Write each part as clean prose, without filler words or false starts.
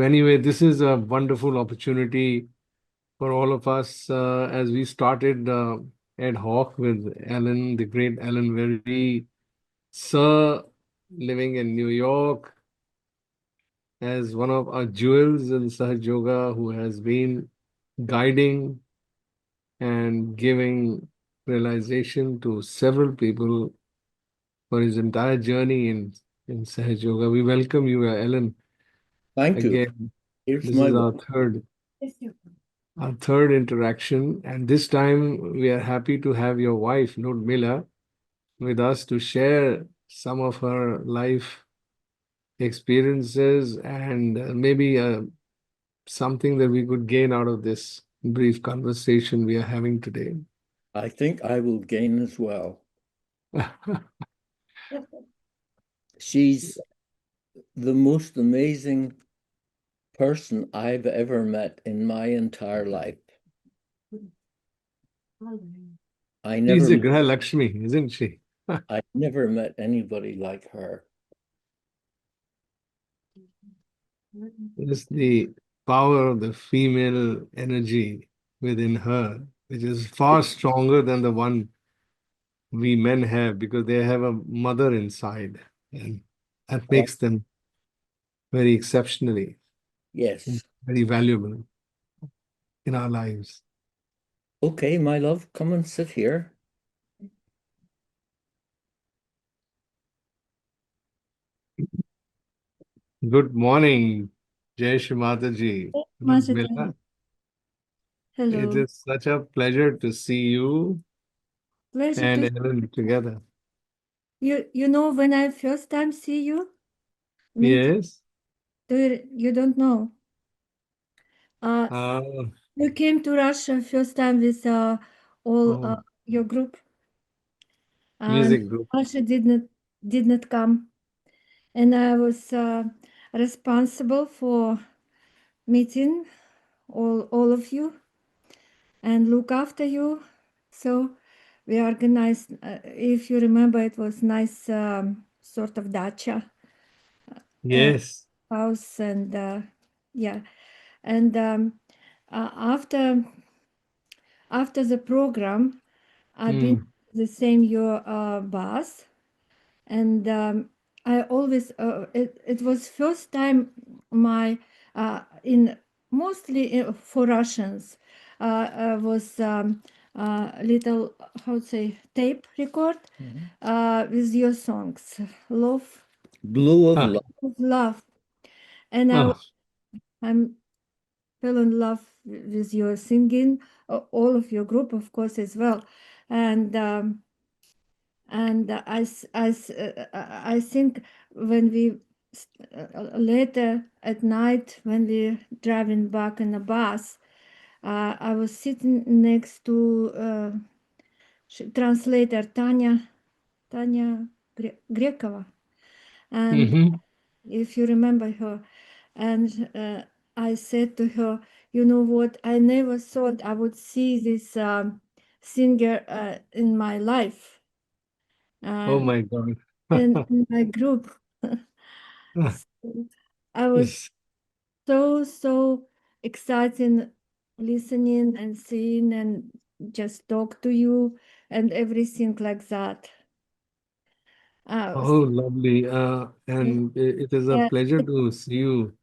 Anyway, this is a wonderful opportunity for all of us as we started ad hoc with Alan, the great Alan Wherry, Sir, living in New York, as one of our jewels in Sahaja Yoga, who has been guiding and giving realization to several people for his entire journey in Sahaja Yoga. We welcome you, Alan, Thank you. again. Here's This my is book. our third interaction, and this time we are happy to have your wife, Lioudmila, with us to share some of her life experiences and maybe something that we could gain out of this brief conversation we are having today. I think I will gain as well. She's the most amazing person I've ever met in my entire life. I She's a never, Graha Lakshmi, isn't she? I never met anybody like her. It's the power of the female energy within her, which is far stronger than the one we men have because they have a mother inside, and that Uh, makes them very exceptionally and yes. very valuable in our lives. Okay, my love, come and sit here. Good morning, Jai Shri Mataji. Mataji. It Hello. is such a pleasure to see you Pleasure and to Ellen together. you know when I first time see you meet Yes. you don't know. Uh Uh, you came to Russia first time with all oh, your group and music group. Russia did not come and I was responsible for meeting all of you and look after you. So we organized if you remember it was nice sort of dacha Yes. house and yeah and after the program I've been Hmm. to the same your bus and I always it was first time my in mostly for Russians was little how to say tape record with your songs love Blue of Ah, love. and oh, I'm fell in love with your singing, all of your group, of course, as well. And I think when we later at night when we driving back in the bus, I was sitting next to translator Tanya Grekova, and mhm. if you remember her. And I said to her, you know what, I never thought I would see this singer in my life Oh and my God. in my group. So I was Yes. so excited listening and seeing and just talk to you and everything like that. Oh, lovely. And it is a Yeah, pleasure to see you.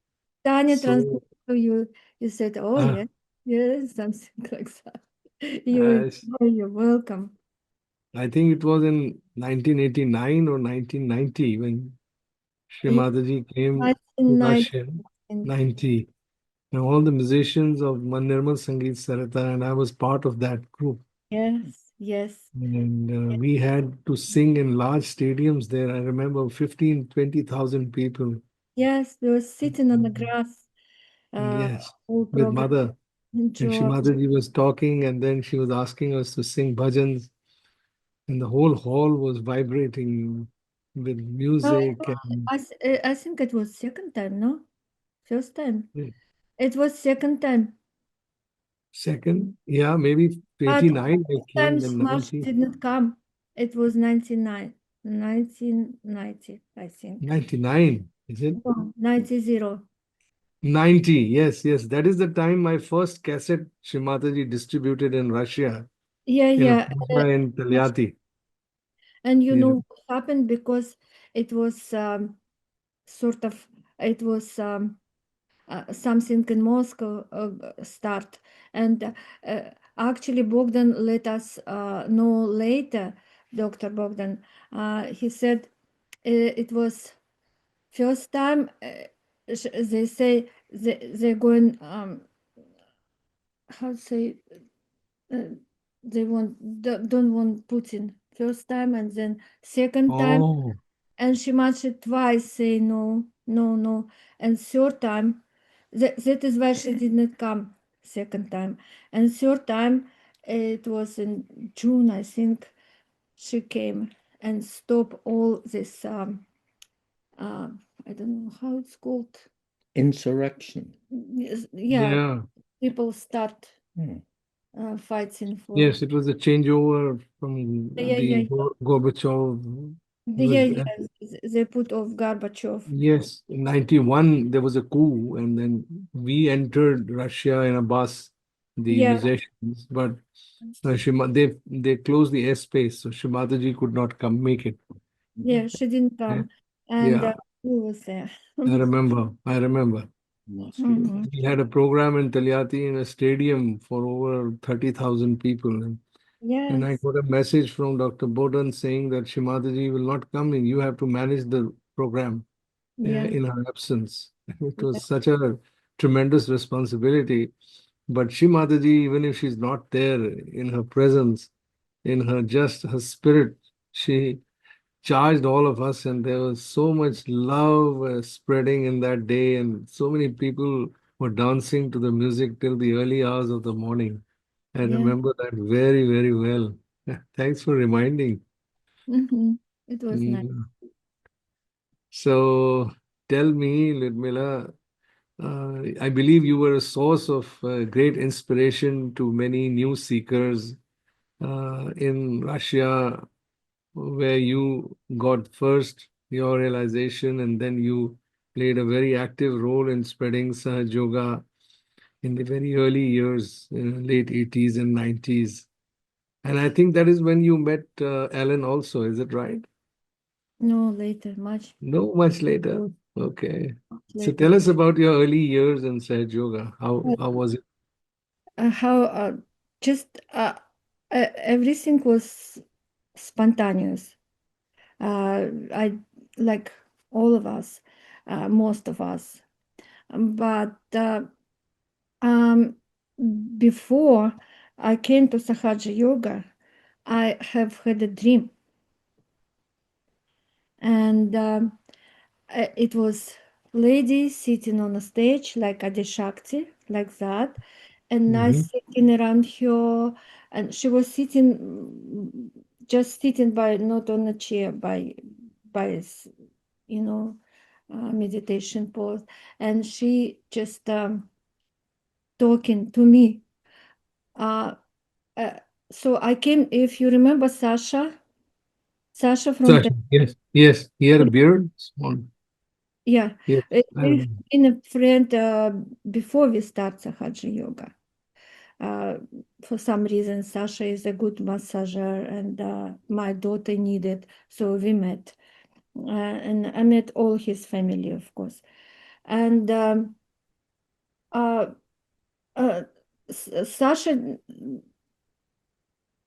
Tanya So, translated to you. You said, "Oh uh, yeah, yes, something like that." uh, You're welcome. I think it was in 1989 or 1990 when Shri Yeah, Mataji came to 1990, Russia. I think. 90. And all the musicians of Nirmal Sangeet Sarata, and I was part of that group. Yes, yes, And we had to sing in large stadiums there. I remember 15, 20,000 people. yes. We were sitting on the Mhm. grass, uh, Yes, whole with program. mother. And Shri Enjoy. Mataji was talking, and then she was asking us to sing bhajans, and the whole hall was vibrating with No, music. And I think it was second time, no? First time. It was second time. second, yeah, maybe But 89 I first time came, then Smash 90, did not come. It was 1990, I think. 99, is it? No, 90. 90. Yes, yes. That is the time my first cassette Shri Mataji distributed in Russia, Yeah, in yeah. Russia, in Talyati. And you You know. know what happened, because it was sort of, it was something in Moscow start, and actually Bogdan let us know later, Dr. Bogdan. He said it was first time they say they're going how to say uh, they don't want Putin first time, and then second time, Oh, and she matched twice say no, no, no, and third time that is why she did not come second time, and third time it was in June, I think. She came and stopped all this uh, I don't know how it's called. Insurrection. Yeah, yeah. people start Hmm. fighting for. Yes, it was a changeover from Yeah, the yeah, Gorbachev. yeah, Was yeah. They put off Gorbachev. yes, in 91 there was a coup, and then we entered Russia in a bus, the Yeah, musicians. But they closed the airspace, so Shimataji could not come make it. yeah. She didn't Yeah, come, and yeah, we was there. I remember. I remember. Moscow. Mhm. We had a program in Talyati in a stadium for over 30,000 people. And I Yes, got a message from Dr. Bodhan saying that Shimataji will not come in. You have to manage the program yeah, in her absence. It yeah, was such a tremendous responsibility. But Shimataji, even if she's not there, in her presence, in her just her spirit, she charged all of us, and there was so much love spreading in that day, and so many people were dancing to the music till the early hours of the morning. I yeah. remember that very, very well. Thanks for reminding. Hmm. It was nice. Mm. So tell me, Ludmila, I believe you were a source of great inspiration to many new seekers in Russia, where you got first your realization, and then you played a very active role in spreading Sahaja Yoga in the very early years, late 80s and 90s. And I think that is when you met Alan also, is it right? No, later, much No, much later. Okay. So later. tell us about your early years in Sahaja Yoga. How was it? How just everything was spontaneous. I like all of us, most of us. But um, before I came to Sahaja Yoga, I have had a dream, and it was lady sitting on a stage like Adi Shakti, like that, and I Hmm. sitting around her, and she was sitting, just sitting by, not on a chair, by you know, meditation pose, and she just talking to me. Uh, uh, so I came, if you remember Sasha from Sasha, yes, yes. He had a beard. Small. yeah, Yes, I we've remember. been a friend before we start Sahaja Yoga. Uh, for some reason, Sasha is a good massager, and my daughter needed, so we met. And I met all his family, of course. And uh, Sasha,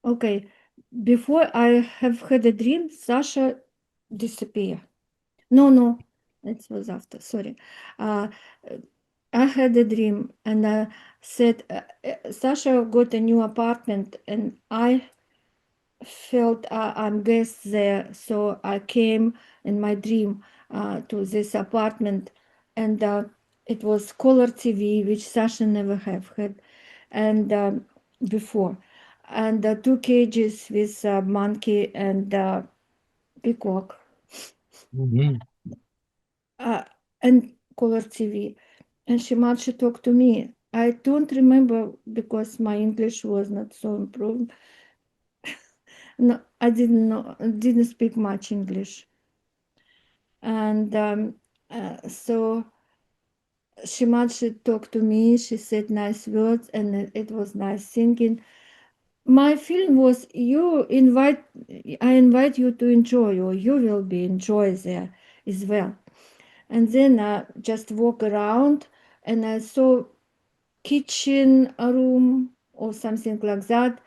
okay, before I have had a dream, Sasha disappeared. No, no, it was after, sorry. Uh, I had a dream, and I said, Sasha got a new apartment, and I felt I'm guest there. So I came in my dream to this apartment, and it was color TV, which Sasha never have had, and before, and two cages with monkey and peacock, Hmm. uh, and color TV. And she talked to me. I don't remember because my English was not so improved. No, I didn't speak much English. And so she much talked to me. She said nice words, and it was nice singing. My feeling was, I invite you to enjoy, or you will be enjoy there as well. And then I just walk around, and I saw kitchen room or something like that,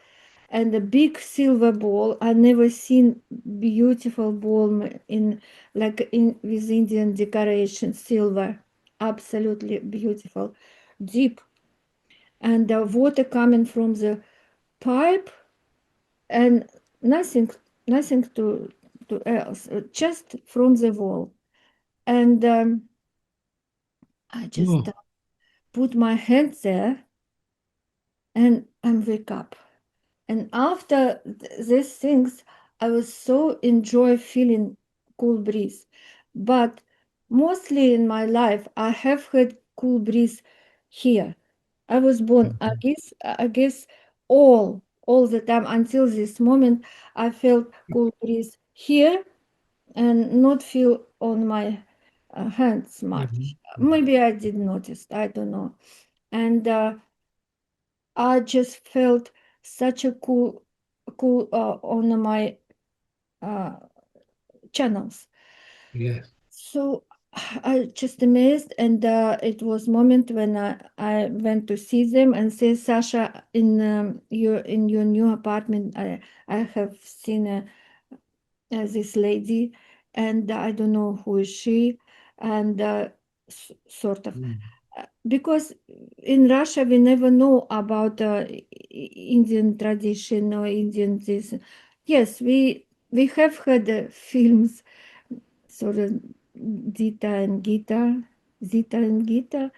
and a big silver ball. I never seen beautiful ball in with Indian decoration, silver, absolutely beautiful, deep, and the water coming from the pipe, and nothing, nothing to else, just from the wall. And I just Oh, put my hand there, and wake up. And after these things, I was so enjoy feeling cool breeze. But mostly in my life, I have had cool breeze here. I was born, mhm. I guess all the time until this moment, I felt cool breeze here and not feel on my hands much. Mhm. Maybe I did notice, I don't know. And I just felt such a cool on my uh, channels. Yes. So I just amazed, and it was moment when I went to see them and say, Sasha, in your new apartment, I have seen this lady, and I don't know who is she, and sort of. Mm. Because in Russia we never know about Indian tradition or Indian this. Yes, we have had films, sort of Zita and Gita,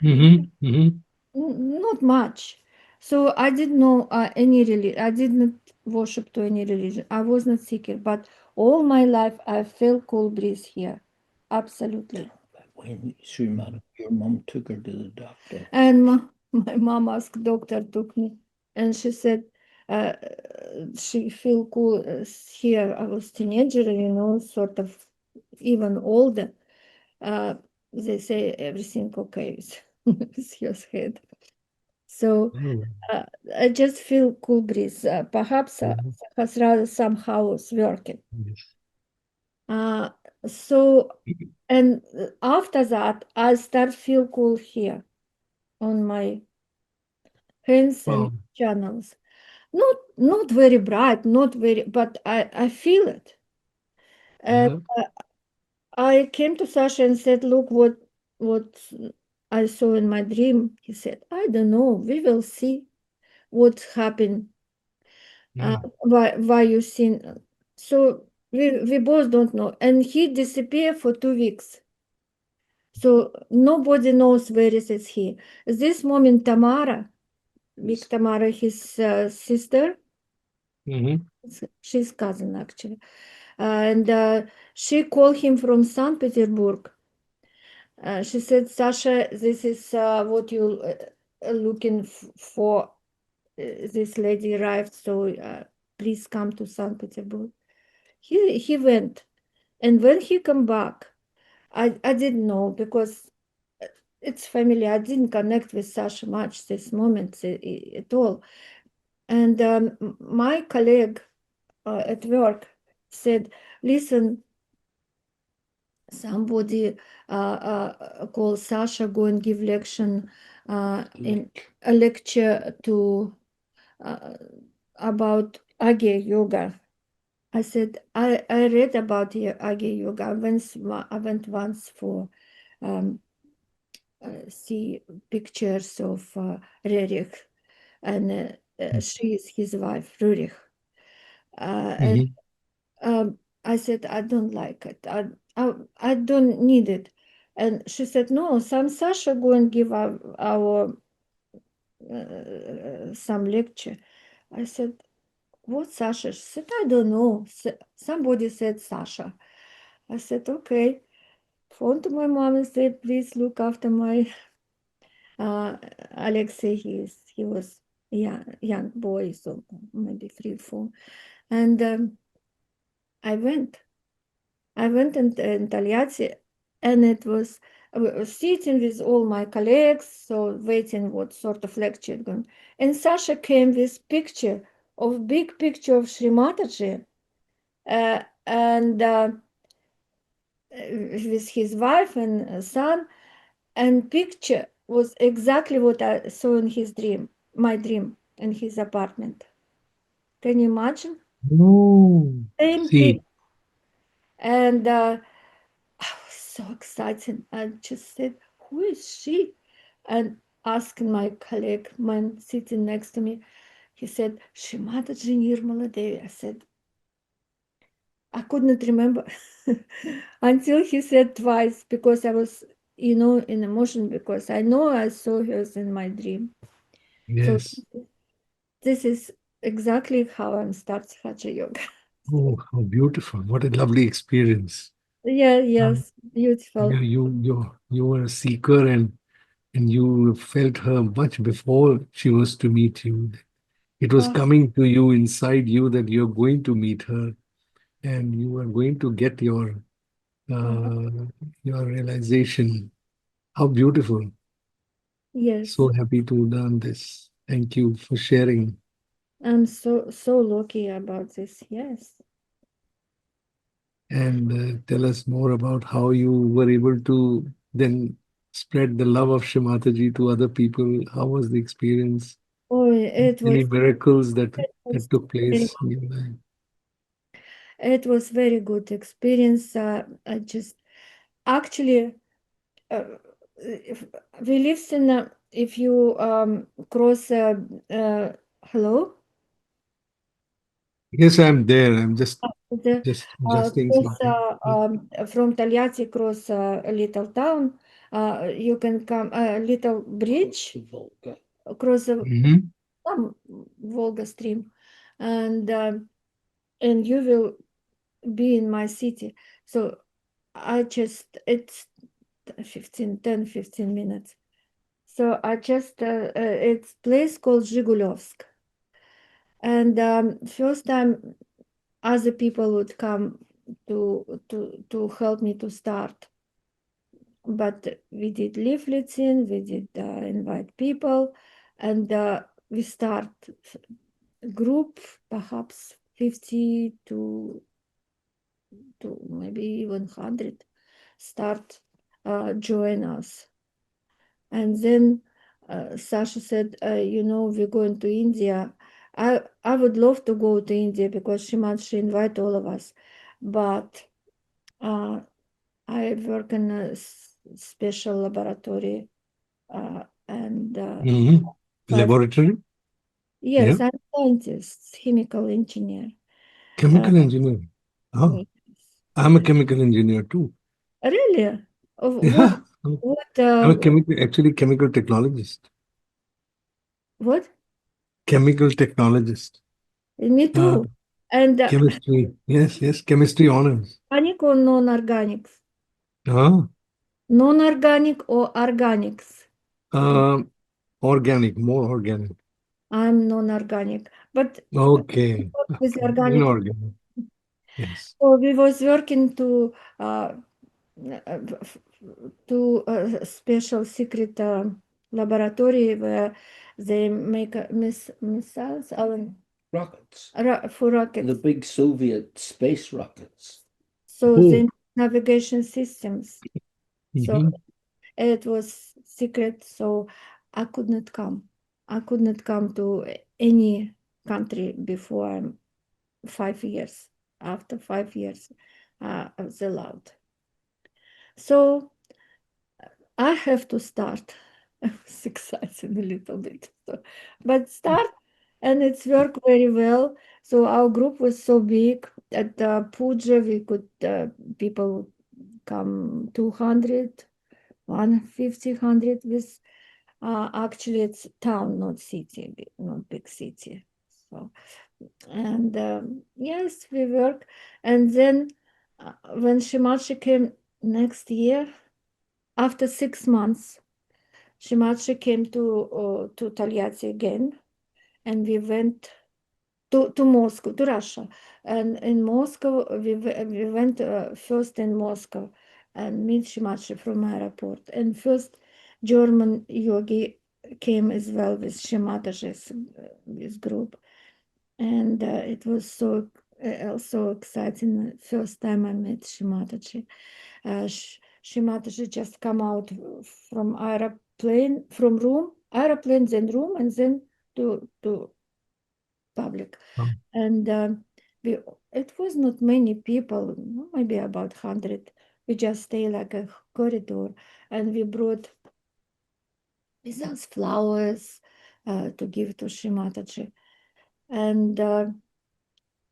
Mhm. Mhm. not much. So I didn't know any religion. I did not worship to any religion. I was not seeker, but all my life I felt cool breeze here, absolutely. When Shri Mataji, your mom took her to the doctor. And my mom asked doctor took me, and she said uh, she feel cool here. I was teenager, sort of even older. Uh, they say everything okay with your head. So Oh, uh, I just feel cool breeze. Perhaps mhm. Sahasrara somehow is working. Yes. Uh, so and after that, I start feel cool here on my hands and Wow. channels. Not very bright, not very, but I feel it. And Yeah. I came to Sasha and said, "Look what I saw in my dream." He said, "I don't know. We will see what happened. Mm. Why you seen?" So we both don't know. And he disappeared for 2 weeks. So nobody knows where is he. At this moment, Tamara, big Tamara, his sister, Mhm. she's cousin actually, and she called him from St. Petersburg. She said, Sasha, this is what you looking for. This lady arrived, so please come to St. Petersburg. He went, and when he come back, I didn't know because it's family. I didn't connect with Sasha much this moment at all. And my colleague at work said, listen, somebody called Sasha go and give lecture in a lecture to uh, about Agya Yoga. I said, I read about the Agya Yoga. I went once for um, see pictures of Rerich, and she is his wife, Rurich. And Mhm. I said, I don't like it. I don't need it. And she said, no, some Sasha go and give our some lecture. I said, what Sasha? She said, I don't know. Somebody said Sasha. I said, okay. Phone to my mom and said, please look after my uh, Alexei. He was young boy, so maybe 3, 4. And I went. I went in Taliati, and it was sitting with all my colleagues, so waiting what sort of lecture going. And Sasha came with big picture of Shri Mataji, and with his wife and son, and picture was exactly what I saw in his dream, my dream, in his apartment. Can you imagine? Oh, Same see, thing. And I was so excited. I just said, "Who is she?" And asking my colleague, man sitting next to me, he said, "Shri Mataji Nirmala Devi." I said, I couldn't remember until he said twice because I was, in emotion because I know I saw her in my dream. So yes. this is exactly how I'm starting Hatha Yoga. Oh, how beautiful. What a lovely experience. Yeah, Um, yes, beautiful. you were a seeker, and you felt her much before she was to meet you. It was Ah, coming to you inside you that you're going to meet her, and you are going to get ah, uh, your realization. How beautiful. So yes, happy to learn this. Thank you for sharing. I'm so lucky about this. Yes. And tell us more about how you were able to then spread the love of Shrimataji to other people. How was the experience? Oh, it Any was miracles it was that took very place in your life? it was very good experience. I just actually uh, if we live in if you cross uh, hello Yes, I'm there. I'm the just adjusting cross something. from Taliati cross a little town, you can come a little bridge Volga. across the Mm-hmm. Volga stream, and you will be in my city. So it's 15 minutes. So I just it's place called Zhigulovsk. And first time other people would come to help me to start. But we did leafleting, we did invite people, and we start group, perhaps 50 to maybe even 100 start join us. And then Sasha said, we're going to India. I would love to go to India because she invite all of us. But uh, I work in a special laboratory and Mm-hmm. five, Laboratory? Yeah. yes, I'm scientist, chemical engineer. Uh, Chemical engineer. Oh, yes. I'm a chemical engineer too. Really? What, Yeah. what, I'm a actually chemical technologist. what? Chemical technologist. Me Uh, too. And chemistry. Yes, yes. Chemistry honors. organic or non-organics? Ah, Non-organic or organics? uh, organic, more organic. I'm non-organic, but Okay. with Okay. organic. Inorganic. Yes. So we was working uh, to a special secret laboratory where they make missiles Rockets. for The rockets. big Soviet space rockets. So Oh. the navigation systems. So Mm-hmm. it was secret. So I could not come. I could not come to any country before 5 years. After 5 years, I was allowed. So I have to start. I was excited a little bit, but start, and it's worked very well. So our group was so big at Puja, we could people come 200, 150, 100 with actually it's town, not city, not big city. So and yes, we work, and then when Shimachi came next year, after 6 months. Shimachi came to Tolyatti again, and we went to Moscow, to Russia. And in Moscow, we went first in Moscow. and meet Shri Mataji from airport. And first German yogi came as well with Shri Mataji's this group, and it was so exciting. First time I met Shri Mataji. Shri Mataji just come out from aeroplane, then room, and then to public. Oh. And it was not many people, maybe about 100. We just stay like a corridor, and we brought with us flowers to give to Shri Mataji. And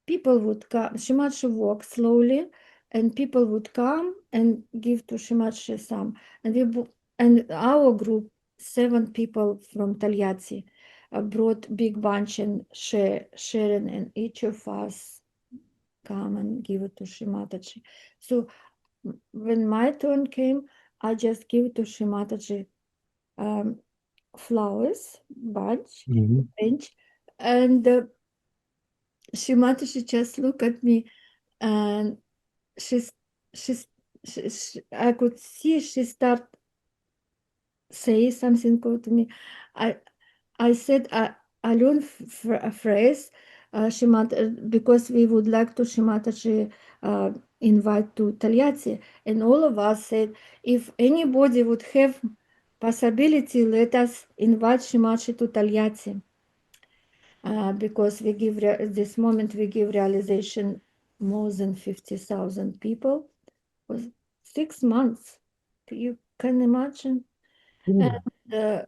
people would come, Shri Mataji walk slowly, and people would come and give to Shri Mataji some. And our group, 7 people from Tolyatti, brought big bunch and sharing, and each of us come and give it to Shri Mataji. So when my turn came, I just give to Shri Mataji flowers, bunch, Mhm. and Shri Mataji just look at me, and she's she's I could see she start say something good to me. I said I learned a phrase, because we would like to Shri Mataji invite to Tolyatti, and all of us said, if anybody would have possibility, let us invite Shri Mataji to Tolyatti, because we give at this moment we give realization more than 50,000 people for 6 months. You can imagine. Mm. And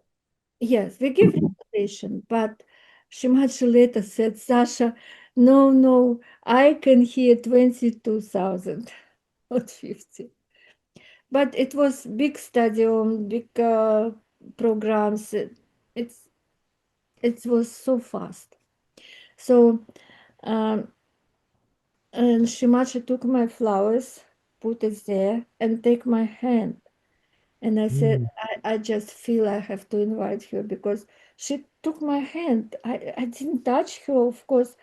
yes, we give realization, but Shimachi later said, Sasha, no, I can hear 22,000, not 50. But it was big stadium, big programs. It's it was so fast. So and Shimachi took my flowers, put it there, and take my hand. And I said, Mm. I just feel I have to invite her, because she took my hand. I didn't touch her, of course.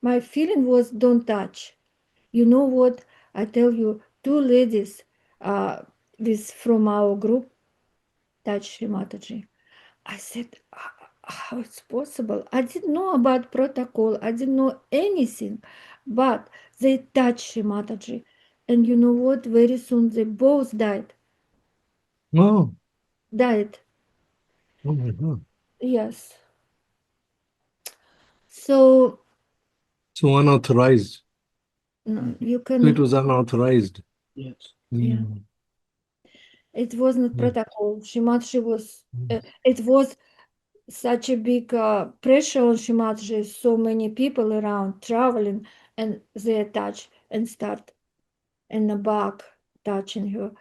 My feeling was, don't touch. You know what? I tell you, 2 ladies with from our group touched Shri Mataji. I said, how it's possible? I didn't know about protocol. I didn't know anything. But they touched Shri Mataji. And you know what? Very soon they both died. Oh, Died. oh my God. Yes. So So unauthorized. no, you So it cannot. was unauthorized. Yes. Yeah, Mm. it was not Yeah. protocol. Shimachi was. Mm. It was such a big pressure on Shimachi. So many people around traveling, and they attach and start in the back touching her.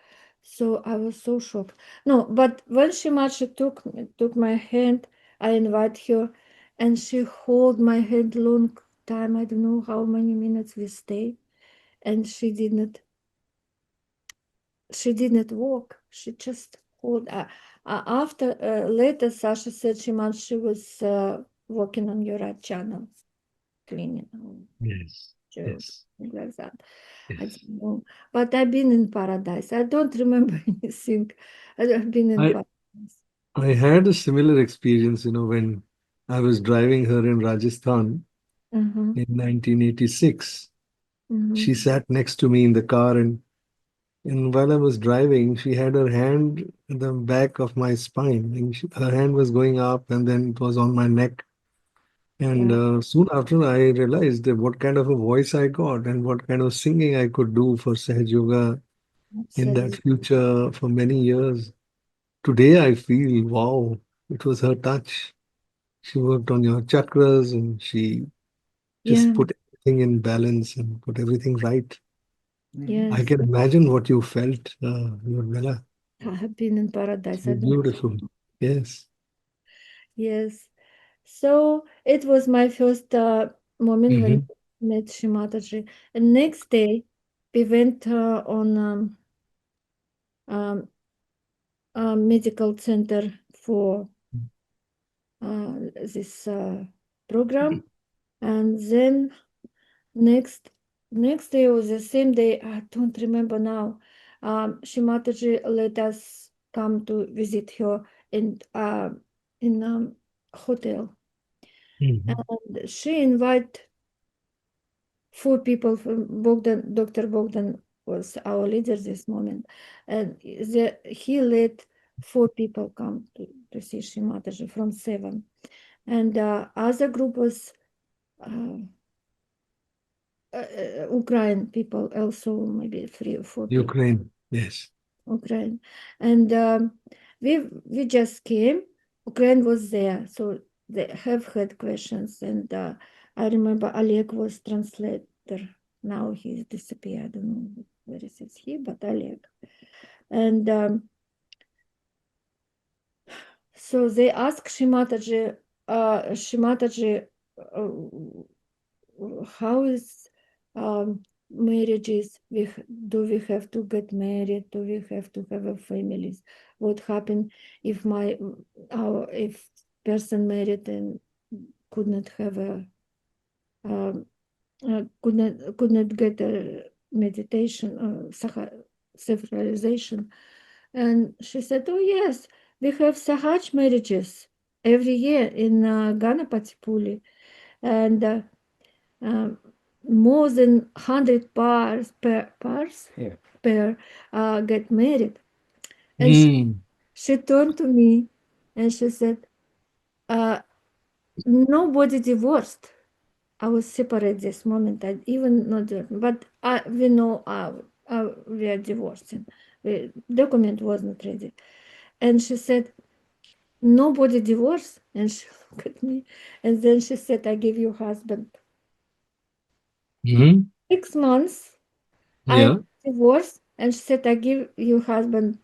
So I was so shocked. No, but when Shimachi took my hand, I invite her, and she hold my hand long time. I don't know how many minutes we stay, and she didn't walk. She just hold. After later, Sasha said she was walking on your right channel, cleaning, Yes. or Yes. something like that. I Yes. don't know. But I've been in paradise. I don't remember anything. I've been in I paradise. I had a similar experience, when I was driving her in Rajasthan Mm-hmm. in 1986. Mm-hmm. She sat next to me in the car, and while I was driving, she had her hand in the back of my spine. And her hand was going up, and then it was on my neck. And Yeah, soon after, I realized that what kind of a voice I got and what kind of singing I could do for Sahaj Yoga in that absolutely. future for many years. Today, I feel, wow, it was her touch. She worked on your chakras and she just Yeah, put everything in balance and put everything right. Mhm. I yes. can imagine what you felt, Lioudmila. I have been in paradise. I So don't. beautiful. Yes. Yes. So it was my first moment when Hmm. I met Shimataji. And next day, we went on um, a medical center for this program. And then next next day was the same day. I don't remember now. Shri Mataji let us come to visit her in hotel. And she invited 4 people from Bogdan. Dr. Bogdan was our leader this moment, and he let 4 people come to see Shri Mataji from 7, and other group was Ukraine people, also maybe 3 or 4 people. Ukraine, yes. Ukraine, and we just came. Ukraine was there, so they have had questions, and I remember Oleg was translator. Now he's disappeared. I don't know where is he, but Oleg. And so they asked Shri Mataji, how is marriages? Do we have to get married? Do we have to have a families? What happen if if person married and could not have a could not get a meditation self-realization? And she said, oh yes, we have Sahaj marriages every year in Ganapatipuli, and more than 100 pairs get married. And she turned to me and she said, nobody divorced. I was separate this moment. I even not, but we know we are divorcing. The document was not ready. And she said, nobody divorced. And she looked at me. And then she said, I give you husband. 6 months, I divorced. And she said, I give you husband.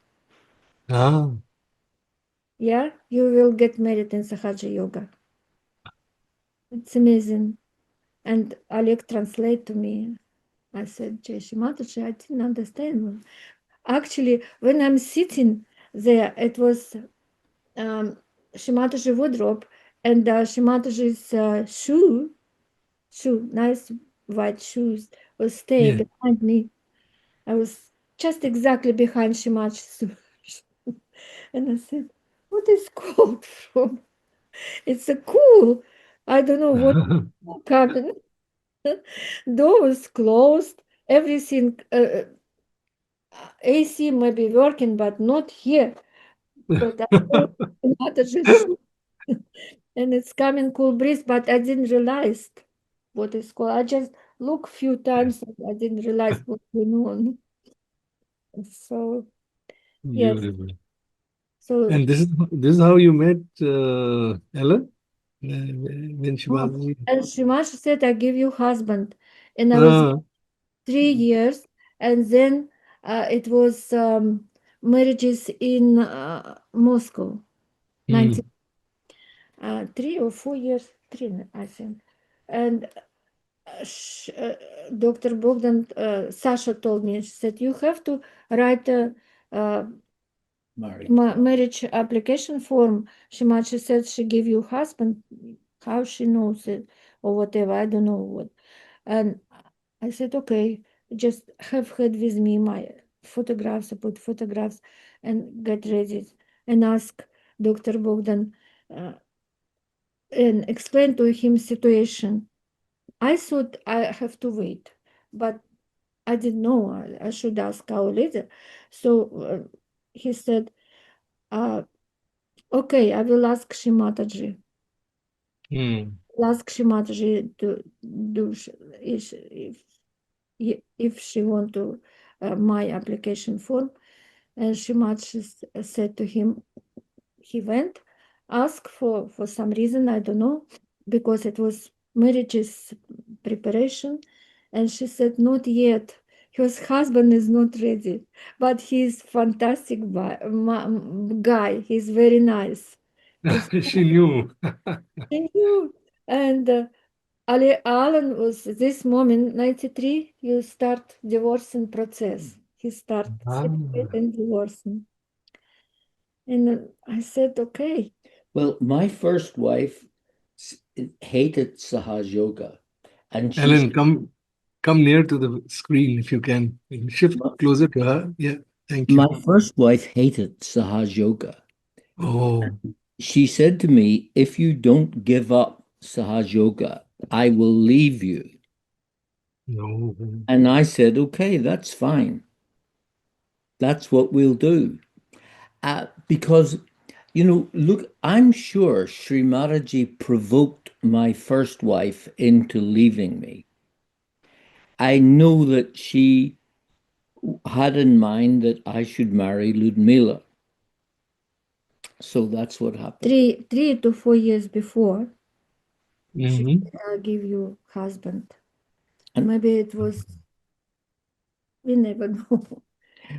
Yeah, you will get married in Sahaja Yoga. It's amazing. And Oleg translate to me. I said, Shri Mataji, I didn't understand. Actually, when I'm sitting there, it was Shri Mataji wardrobe and Shri Mataji's shoe, nice white shoes, was staying behind me. I was just exactly behind Shri Mataji's shoe. And I said, what is called from? It's a cool. I don't know what coming. Door was closed. Everything, AC may be working, but not here. But I thought and it's coming cool breeze, but I didn't realize what it's called. I just look few times and I didn't realize what's going on. So yes. Beautiful. So And this is how you met Ellen? When she was and Shimash said, I give you husband. And I was 3 years, and then it was marriages in Moscow, 3 or 4 years, 3, I think. And Dr. Bogdan, Sasha told me, she said, you have to write a marriage application form. She said she give you husband, how she knows it or whatever, I don't know what. And I said, okay, just have had with me my photographs, I put photographs and get ready and ask Dr. Bogdan and explain to him situation. I thought I have to wait, but I didn't know. I should ask our leader. So he said, okay, I will ask Shri Mataji. Ask Shri Mataji to do if she want to my application form. And Shri Mataji said to him, he went, asked for some reason, I don't know, because it was marriage's preparation. And she said, not yet. His husband is not ready, but he's fantastic guy. He's very nice. she knew. She knew. And Alan was this moment, 93, you start divorcing process. He start separating divorcing. And I said, okay. Well, my first wife hated Sahaj Yoga. And Ellen, come near to the screen if you can. Shift closer to her. Yeah. Thank My you. first wife hated Sahaja yoga. Oh, She said to me, if you don't give up Sahaja yoga, I will leave you. no. And I said, okay, that's fine. That's what we'll do. Because, look, I'm sure Shri Mataji provoked my first wife into leaving me. I know that she had in mind that I should marry Lioudmila. So that's what happened. 3 to 4 years before she Hmm. give you husband. And Maybe it was, we never know.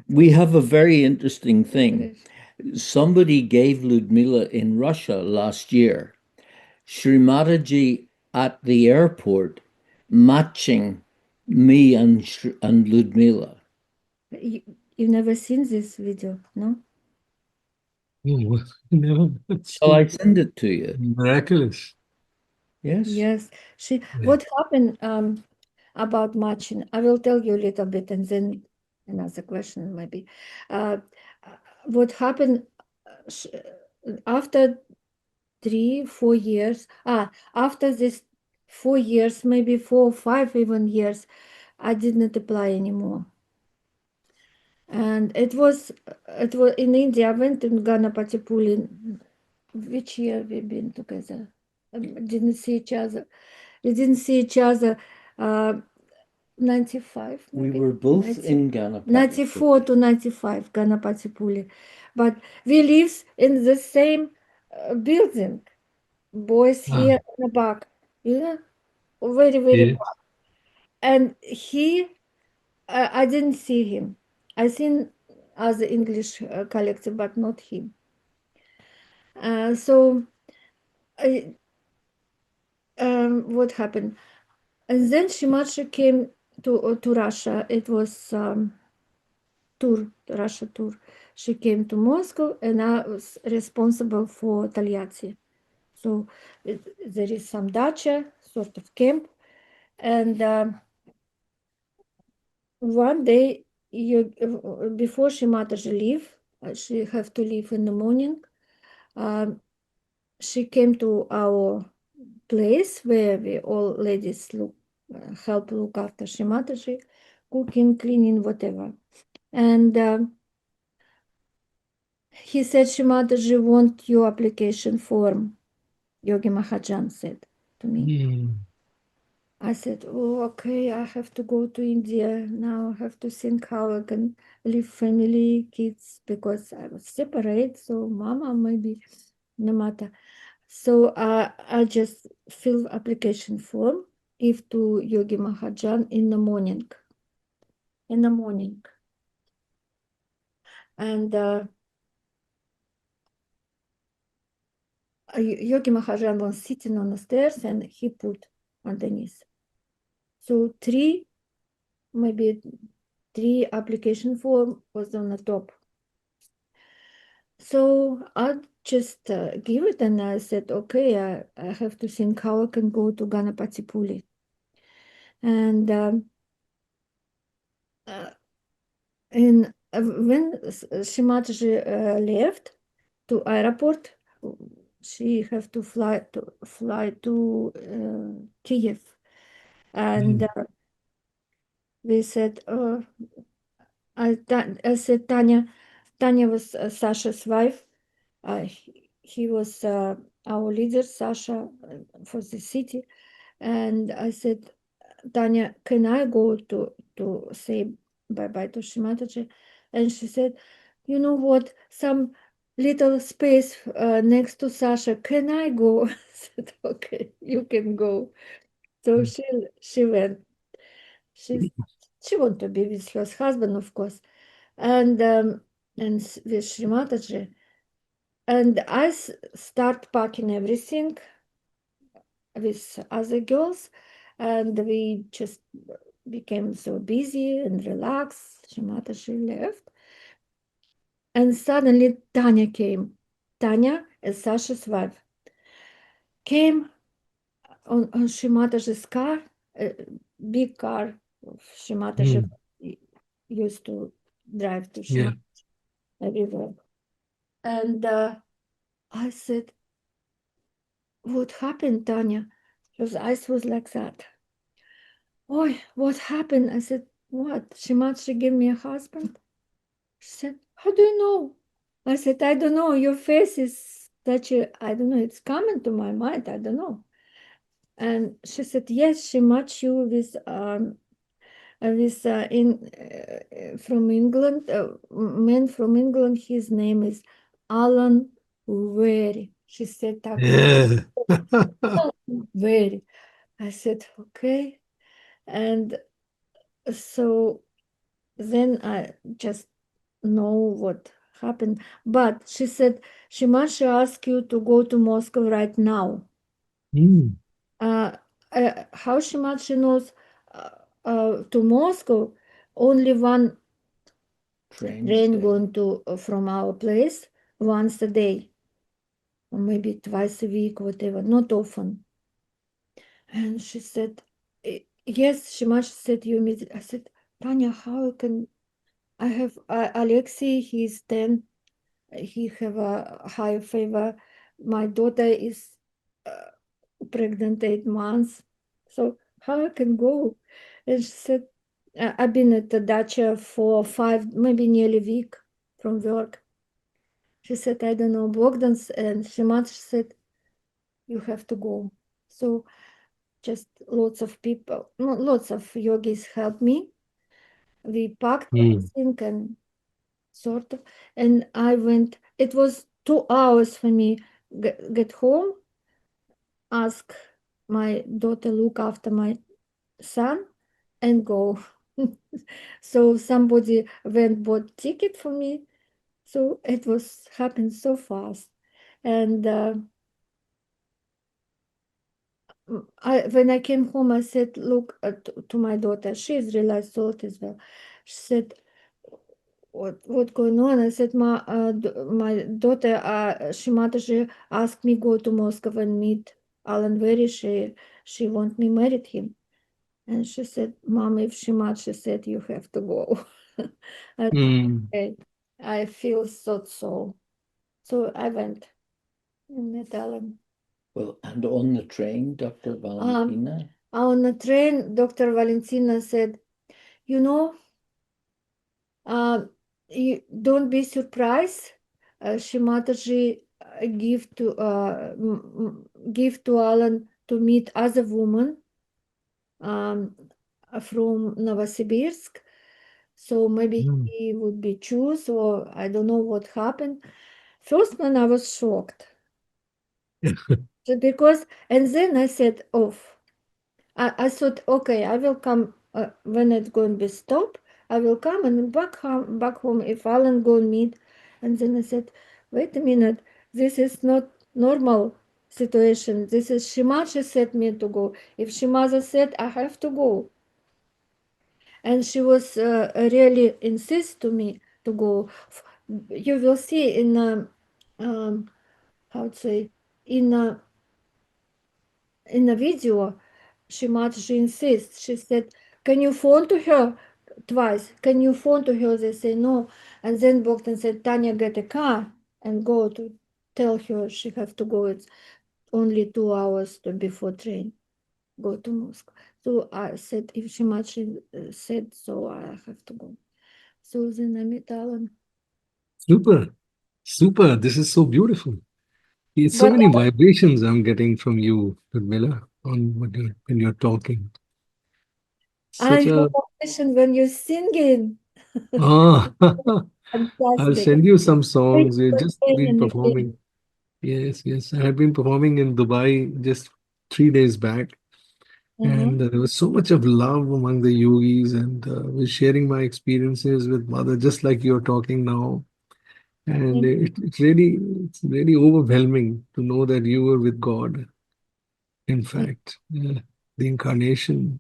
we have a very interesting thing. Somebody gave Lioudmila in Russia last year, Shri Mataji at the airport matching me and Lioudmila. You never seen this video, no? No, never Shall I seen. send it to you? Miraculous. Yes. Yes. Yeah. What happened about matching? I will tell you a little bit and then another question maybe. Uh, what happened after 3, 4 years? After this 4 years, maybe 4 or 5 even years, I did not apply anymore. And it was in India. I went in Ganapatipuli. Which year we been together? Didn't see each other. We didn't see each other. 95 We maybe. were both in Ghana. 94 to 95 Ganapatipuli. But we live in the same building. Boys Ah, here in the back. Very, very yeah. back. And I didn't see him. I seen other English collective, but not him. So what happened? And then Shimachi came to Russia. It was Russia tour. She came to Moscow, and I was responsible for Tolyatti. So there is some dacha, sort of camp, and one day, before Shimataji leave, she have to leave in the morning. She came to our place where we all ladies help look after Shimataji, cooking, cleaning, whatever. And he said, Shimataji want your application form, Yogi Mahajan said to me. Mm. I said, oh, okay, I have to go to India. Now I have to think how I can leave family, kids, because I was separate. So mama, maybe, no matter. So I just fill application form, give to Yogi Mahajan in the morning. In the morning. And Yogi Mahajan was sitting on the stairs and he put underneath. So maybe three application form was on the top. So I just give it and I said, okay, I have to think how I can go to Ganapatipuli. And when Shimataji left to airport, she have to fly to Kiev. And we said, I said, Tanya was Sasha's wife. He was our leader, Sasha, for the city. And I said, Tanya, can I go to say bye-bye to Shimataji? And she said, you know what, some little space next to Sasha, can I go? I said, okay, you can go. So she went. She wanted to be with her husband, of course, and with Shrimataji. And I start packing everything with other girls, and we just became so busy and relaxed. Shrimataji left, and suddenly Tanya came. Tanya, as Sasha's wife, came on Shrimataji's car, a big car. Shrimataji Mm. used to drive to Yeah. Shima everywhere. And I said, what happened, Tanya? Her eyes was like that. Oh, what happened? I said, what? She gave me a husband? She said, how do you know? I said, I don't know. Your face is such a, I don't know, it's coming to my mind. I don't know. And she said, yes, she matched you with from England, man from England. His name is Alan Wherry. She said, так, Yeah. Alan Wherry. I said, okay. And so then I just know what happened. But she said, she must ask you to go to Moscow right now. Mm. Uh, how she knows to Moscow? Only one train going to from our place once a day, or maybe twice a week, whatever, not often. And she said, yes, she must said you meet. I said, Tanya, how can I have Alexei? He's 10. He have a high fever. My daughter is uh, pregnant 8 months. So how I can go? And she said, I've been at the dacha for 5, maybe nearly a week from work. She said, I don't know, Bogdan's, and she said, you have to go. So just lots of people, no, lots of yogis helped me. We packed Mm. everything and sort of, and I went, it was 2 hours for me, get home, ask my daughter look after my son and go. So somebody went bought ticket for me. So it was happened so fast. And when I came home, I said, look to my daughter. She is realized salt as well. She said, what going on? I said, my daughter, she Mataji asked me go to Moscow and meet Alan Wherry. She want me married him. And she said, Mom, if she said, you have to go. I, Mm. okay. I feel so. So I went and met Alan. Well, and on the train, Dr. Valentina? On the train, Dr. Valentina said, you know, you don't be surprised. Shimataji give to Alan to meet other woman um, from Novosibirsk. So maybe Mm. he would be choose, or I don't know what happened. First when I was shocked. Because, and then I said, off. I thought, okay, I will come when it's going to be stop. I will come and back home if Alan go meet. And then I said, wait a minute, this is not normal situation. This is Shimacha said me to go. If Shimaza said I have to go, and she was really insist to me to go. You will see in how to say in in the video, she insists. She said, "Can you phone to her twice? Can you phone to her?" They say no, and then Bogdan said, "Tanya, get a car and go to tell her she have to go. It's only 2 hours to before train. Go to Moscow." So I said, if she much said so, I have to go. So then I met Alan. Super. Super. This is so beautiful. It's so But many vibrations I'm getting from you, Ludmila, on when you're talking. I Such have a a question when you're singing. ah, I'll Fantastic. send you some Again songs. We've just been and again. performing. Yes, yes. I had been performing in Dubai just 3 days back, Uh-huh. and there was so much of love among the yogis, and was sharing my experiences with mother, just like you're talking now. And Thank it's really overwhelming to know that you were with God, in you. fact, the incarnation.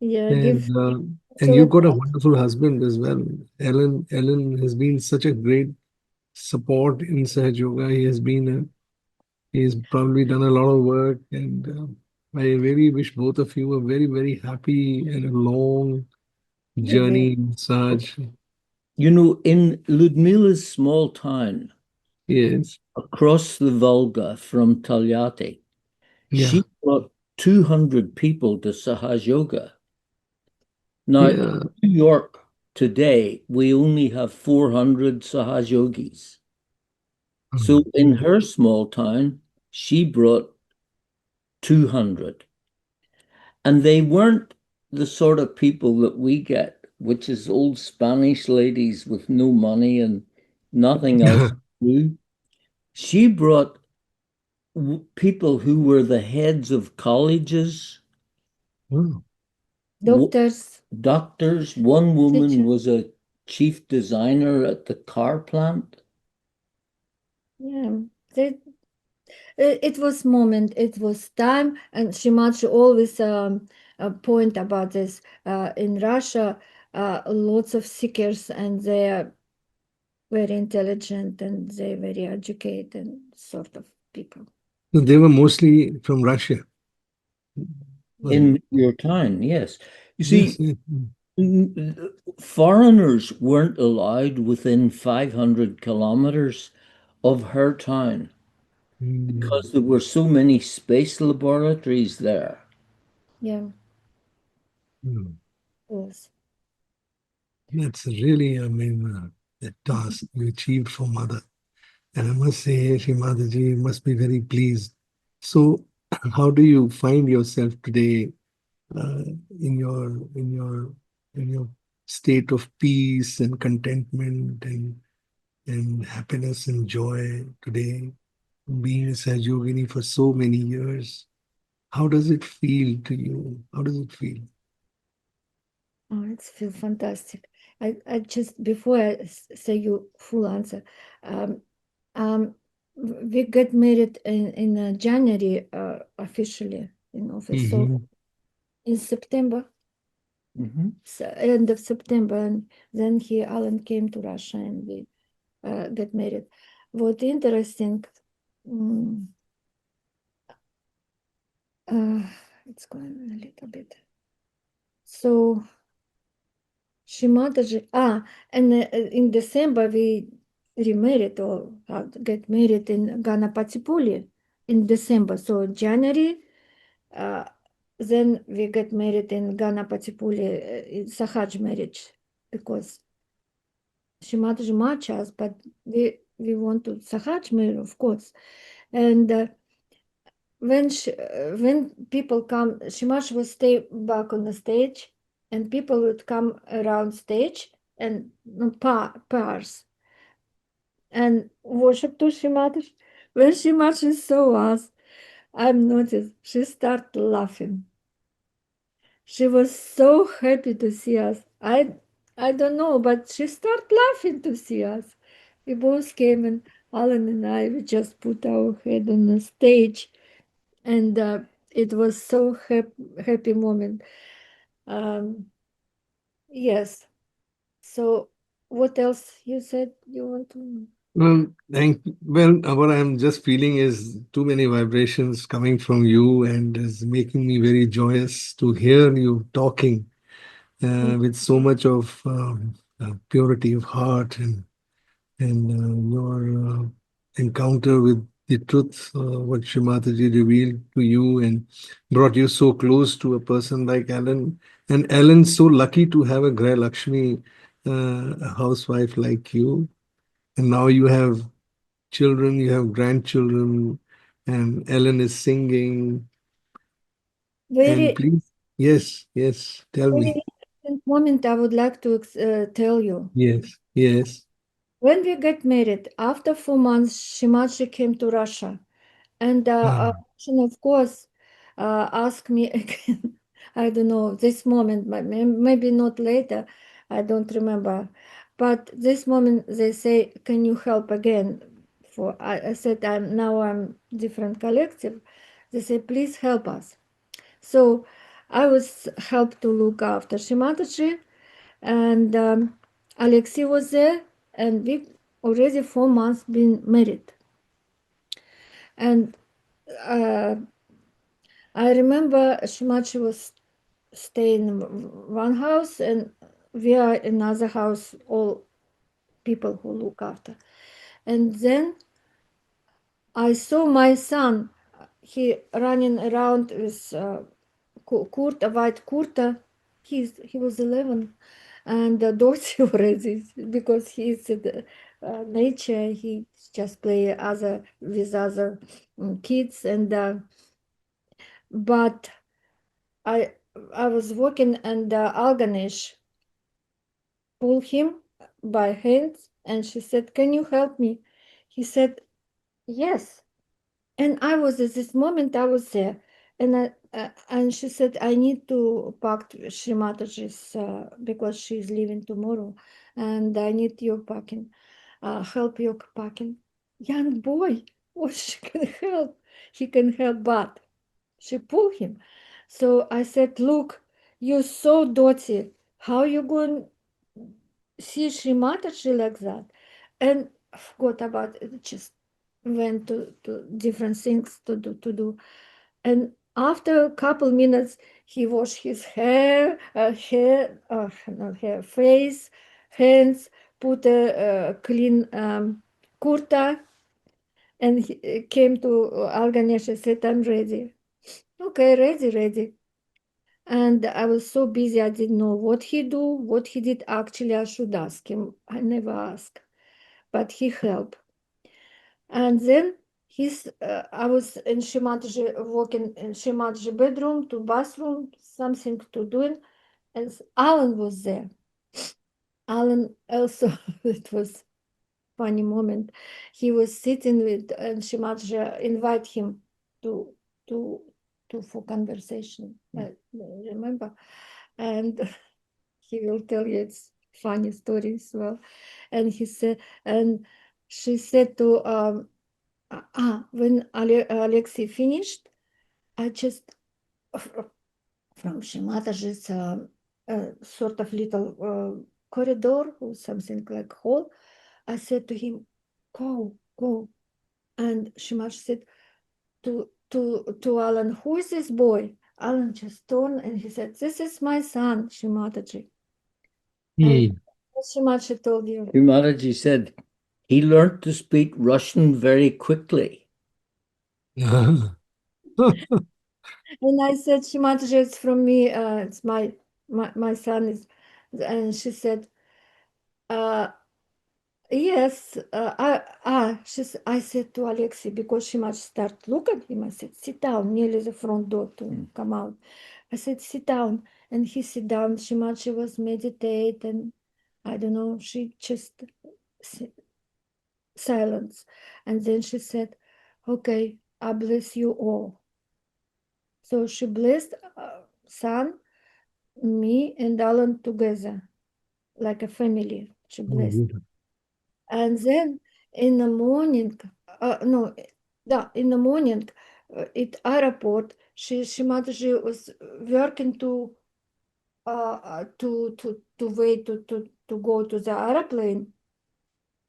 Yeah, And give you've excellent. got a wonderful husband as well. Ellen has been such a great support in Sahaj Yoga. He's probably done a lot of work, and I really wish both of you a very, very happy and a long Maybe. journey in Sahaj. You know, in Ludmila's small town Yes. across the Volga from Tolyatti, Yeah. she brought 200 people to Sahaja Yoga. Now, in Yeah. New York today, we only have 400 Sahaja Yogis. So in Mm. her small town, she brought 200. And they weren't the sort of people that we get, which is old Spanish ladies with no money and nothing else to do. She brought people who were the heads of colleges, Oh. Doctors, doctors. One woman teachers. was a chief designer at the car plant. Yeah, they, it was moment, it was time, and she much always point about this. In Russia, lots of seekers, and they are very intelligent and they very educated sort of people. So they were mostly from Russia, was it? In your town, yes. You Yes. see, Yes. foreigners weren't allowed within 500 kilometers of her town Mm. because there were so many space laboratories there. Yeah, Mm. yes. That's really, I mean, the task you achieved for mother. And I must say, Shri Mataji must be very pleased. So, how do you find yourself today uh, in your in your in your state of peace and contentment and happiness and joy today, being a Sahajogini for so many years? How does it feel to you? How does it feel? Oh, it feels fantastic. I just before I say you full answer, um, um, we got married in January officially in office. So Hmm. in September, Mhm. so end of September, and then Alan came to Russia and we got married. What interesting, mm, uh, it's going a little bit. So Shri Mataji, and in December we remarried or get married in Ganapatipuli in December. So January, uh, then we get married in Ganapatipuli, in Sahaj marriage, because Shri Mataji matched us, but we want to Sahaj marriage, of course. And when people come, Shimash would stay back on the stage, and people would come around stage and pairs and worship to Shimash. When Shimash saw us, I've noticed she started laughing. She was so happy to see us. I don't know, but she started laughing to see us. We both came, and Alan and I we just put our head on the stage, and it was so happy moment. Um, yes. So, what else you said you want to? What I'm just feeling is too many vibrations coming from you and is making me very joyous to hear you talking with so much of purity of heart and your encounter with the truth, what Shri Mataji revealed to you and brought you so close to a person like Alan. And Alan's so lucky to have a Grey Lakshmi, a housewife like you. And now you have children, you have grandchildren, and Ellen is singing. And Very, please, yes, yes, tell very me. important moment I would like to tell you. Yes, yes. When we got married, after 4 months, Shimachi came to Russia. And Ah, Russian, of course, asked me again. I don't know, this moment, but maybe not later. I don't remember. But this moment, they say, can you help again? I said, I'm different collective. They say, please help us. So I was helped to look after Shimatachi, and Alexei was there, and we already 4 months been married. And uh, I remember Shimachi was staying in one house, and we are in another house all people who look after. And then I saw my son, he running around with kurta, white kurta. He was 11, and Dorothy already, because he's in nature. He just play with other kids, and but I I was walking, and Alganesh pulled him by hands, and she said, "Can you help me?" He said, "Yes." And I was at this moment, I was there, and she said, "I need to pack Shri Mataji's because she's leaving tomorrow, and I need your packing, help your packing." Young boy, what she can help? He can help, but she pulled him. So I said, "Look, you're so dirty. How you going see Shri Mataji like that?" And I forgot about it. Just went to different things to do. And after a couple minutes, he washed his not hair, face, hands, put a clean kurta, and he came to Alganesh and said, "I'm ready." Okay, ready. And I was so busy, I didn't know what he do, what he did. Actually, I should ask him. I never ask, but he helped. And then I was in Shimataji, walking in Shimataji bedroom to bathroom, something to doing, and Alan was there. Alan also, it was funny moment. He was sitting with, and Shimataji invite him to to for conversation. I remember, and he will tell you it's funny story as well. And he said, and she said to when Alexei finished, I just from Shemata's sort of little corridor or something like hall, I said to him, go. And Shemata said to Alan, "Who is this boy?" Alan just turned and he said, "This is my son, Shemataji." And Hmm. Shemataji told you. Shri Mataji said he learned to speak Russian very quickly. And I said, "Shemataji, it's from me. It's my son is," and she said, uh, "Yes." I said to Alexei, because she must start look at him. I said, "Sit down," nearly the front door to come out. I said, "Sit down," and he sit down. She was meditate, and I don't know. She just silence, and then she said, "Okay, I bless you all." So she blessed son, me, and Alan together, like a family. She Oh, blessed. beautiful. And then in the morning, no, yeah, in the morning, at airport, she was working to wait to go to the airplane.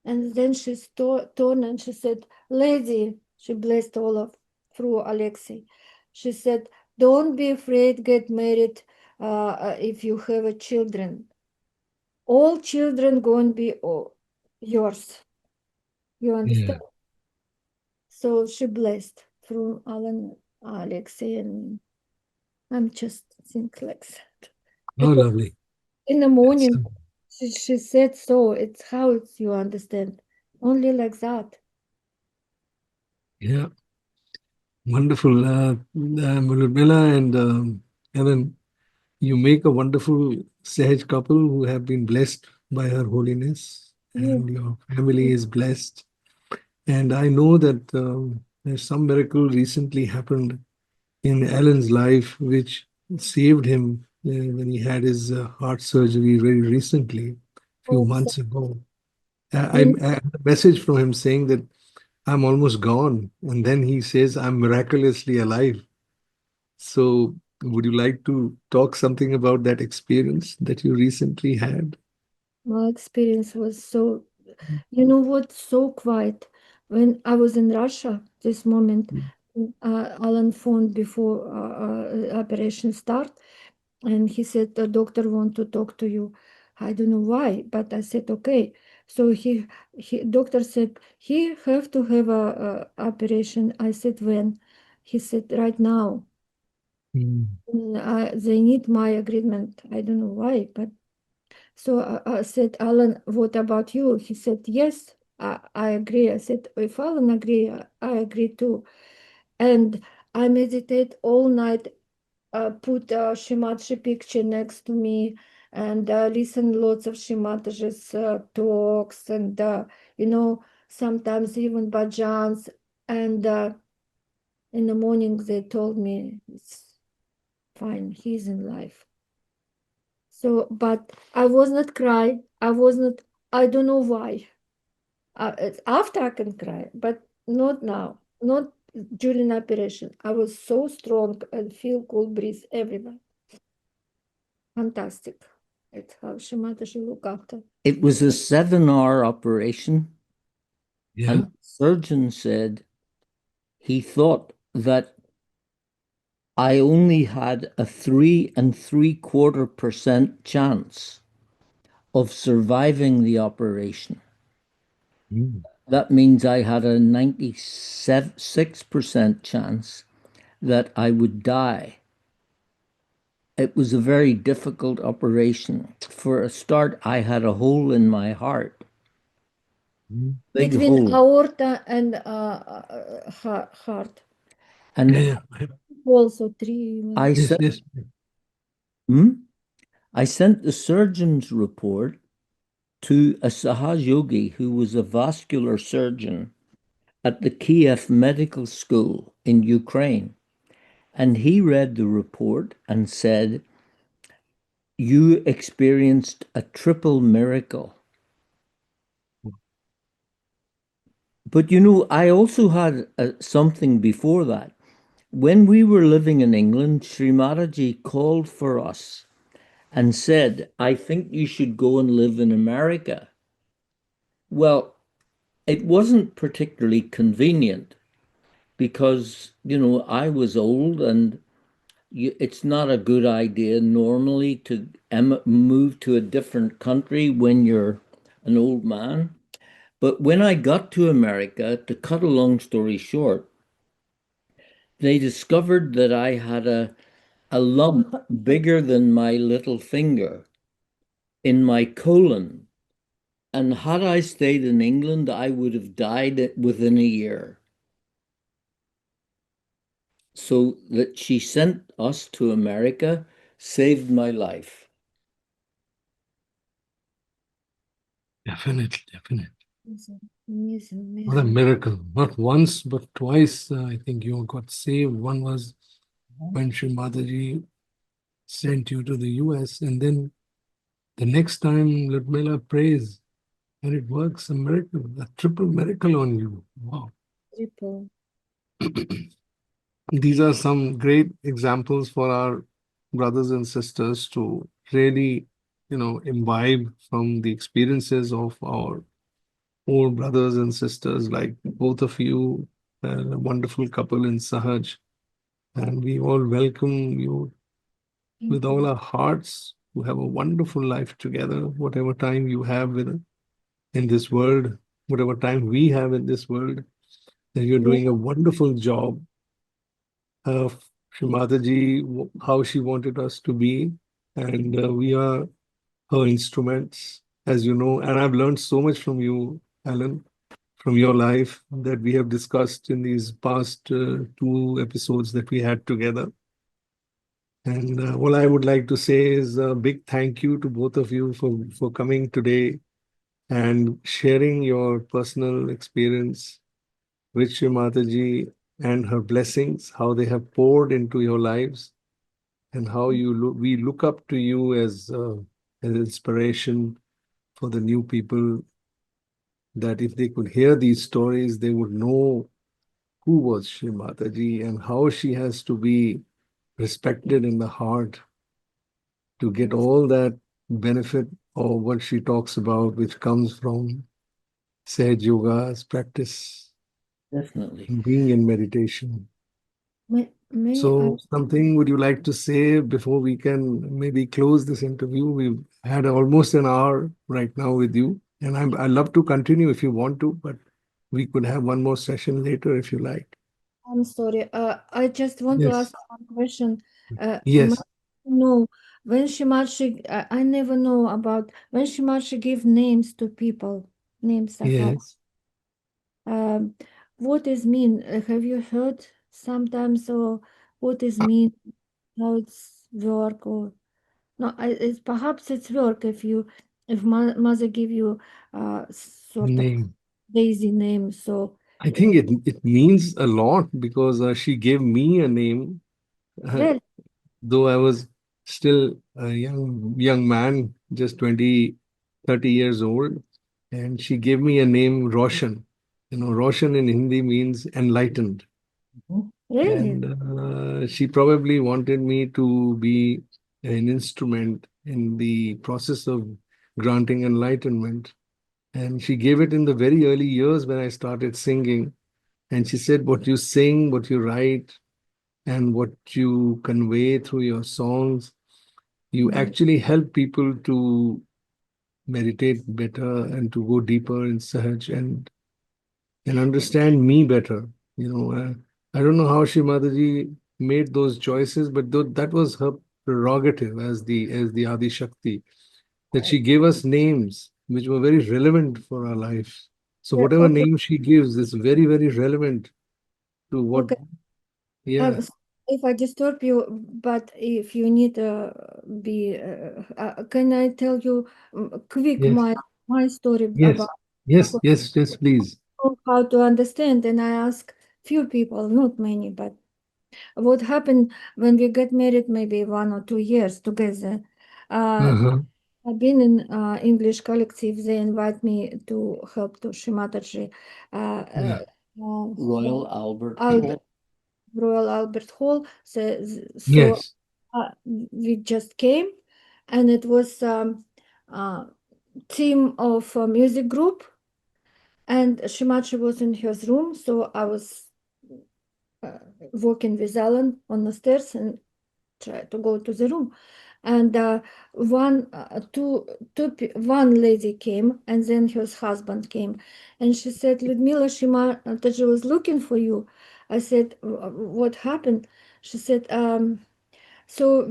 And then she turned and she said, "Lady," she blessed all of through Alexei. She said, "Don't be afraid, get married if you have a children. All children going to be yours." You Yeah. understand? So she blessed through Alan, Alexei, and I'm just think like that. Oh, Because lovely. in the That's, morning, she said so. It's how it's you understand. Only like that. yeah, wonderful. Lioudmila and Alan, you make a wonderful Sahaj couple who have been blessed by Her Holiness, Yeah. and your family is blessed. And I know that there's some miracle recently happened in Alan's life, which saved him when he had his heart surgery very recently, a few Oh, so, months ago. you I had a message from him saying that I'm almost gone. And then he says, I'm miraculously alive. So, would you like to talk something about that experience that you recently had? my experience was so, you know what, so quiet. When I was in Russia, this moment, Alan phoned before operation start, and he said, "The doctor want to talk to you." I don't know why, but I said, "Okay." So doctor said he have to have a operation. I said when? He said right now. They need my agreement. I don't know why, but so I said, Alan, what about you? He said, yes, I agree. I said, if Alan agree, I agree too. And I meditate all night, put Shri Mataji picture next to me, and listen lots of Shri Mataji's talks, and sometimes even bhajans. And in the morning they told me it's fine, he's in life. So, but I was not cry. I don't know why. After I can cry, but not now, not during operation. I was so strong and feel cool breeze everywhere. Fantastic. It's how Shri Mataji look after. It was a 7-hour operation, Yeah. and the surgeon said he thought that I only had a 3.75% chance of surviving the operation. That means I had a 96% chance that I would die. It was a very difficult operation. For a start, I had a hole in my heart. Big Between hole. aorta and heart. And Yeah. Also 3. I Yes, sent, yes. I sent the surgeon's report to a Sahaja yogi who was a vascular surgeon at the Kiev Medical School in Ukraine. And he read the report and said, you experienced a triple miracle. But I also had something before that. When we were living in England, Shri Mataji called for us and said, I think you should go and live in America. Well, it wasn't particularly convenient because, I was old and it's not a good idea normally to move to a different country when you're an old man. But when I got to America, to cut a long story short, they discovered that I had a lump bigger than my little finger in my colon. And had I stayed in England, I would have died within a year. So that she sent us to America saved my life. Definitely. Amazing. What a miracle. Not once, but twice, I think you got saved. One was when Shri Mataji sent you to the US, and then the next time Ludmila prays, and it works, a miracle, a triple miracle on you. Wow. Triple. These are some great examples for our brothers and sisters to really, imbibe from the experiences of our old brothers and sisters, like both of you, a wonderful couple in Sahaj. And we all welcome you with all our hearts to have a wonderful life together, whatever time you have in this world, whatever time we have in this world, that you're doing a wonderful job of Shri Mataji, how she wanted us to be. And we are her instruments, as you know. And I've learned so much from you, Alan, from your life that we have discussed in these past 2 episodes that we had together. And all I would like to say is a big thank you to both of you for coming today and sharing your personal experience with Shri Mataji and her blessings, how they have poured into your lives, and how we look up to you as inspiration for the new people, that if they could hear these stories, they would know who was Shri Mataji and how she has to be respected in the heart to get all that benefit of what she talks about, which comes from Sahaj Yoga's practice, Definitely. being in meditation. May So, something would you like to say before we can maybe close this interview? We've had almost an hour right now with you. And I love to continue if you want to, but we could have one more session later if you like. I'm sorry. I just want to Yes. ask one question. Yes. No, when Shimachi, I never know about when Shimachi give names to people, names Sahaja. Yes. Um, what is mean? Have you heard sometimes or what is mean? How it's work or no? It's perhaps it's work if you if mother give you sort of Name. Daisy name. So I think it means a lot because she gave me a name, uh, well, though I was still a young man, just 20, 30 years old, and she gave me a name Roshan. You know, Roshan in Hindi means enlightened. And really she probably wanted me to be an instrument in the process of granting enlightenment. And she gave it in the very early years when I started singing. And she said, what you sing, what you write, and what you convey through your songs, you actually help people to meditate better and to go deeper in Sahaj and understand me better. You know, I don't know how Shri Mataji made those choices, but that was her prerogative as the Adi Shakti, that she gave us names which were very relevant for our lives. So whatever okay. name she gives is very, very relevant to what, Okay. yeah, If I disturb you, but if you need be, can I tell you quick yes, my story yes, about yes, yes, yes, please. how to understand? And I ask few people, not many, but what happened when we get married, maybe 1 or 2 years together. Uh, Uh-huh. I've been in English collective. They invite me to help to Shimataji. Yeah. Royal Albert Albert, Hall. Royal Albert Hall. So Yes. we just came, and it was team of a music group, and Shimachi was in his room, so I was walking with Alan on the stairs and try to go to the room. And one lady came, and then his husband came, and she said, "Ludmila, Shimataji was looking for you." I said, "What happened?" She said, "So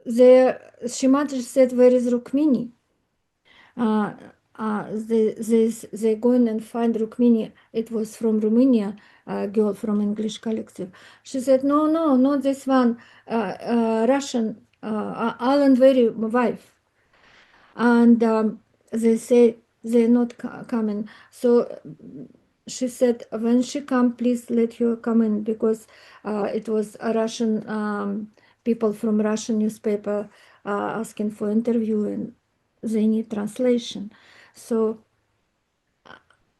Shimataji said, where is Rukmini?" They go in and find Rukmini. It was from Romania, a girl from English collective. She said, "No, no, not this one, Russian, Alan Wherry wife." And they say they're not coming. So she said, when she come, please let her come in, because it was a Russian people from Russian newspaper asking for interview, and they need translation. So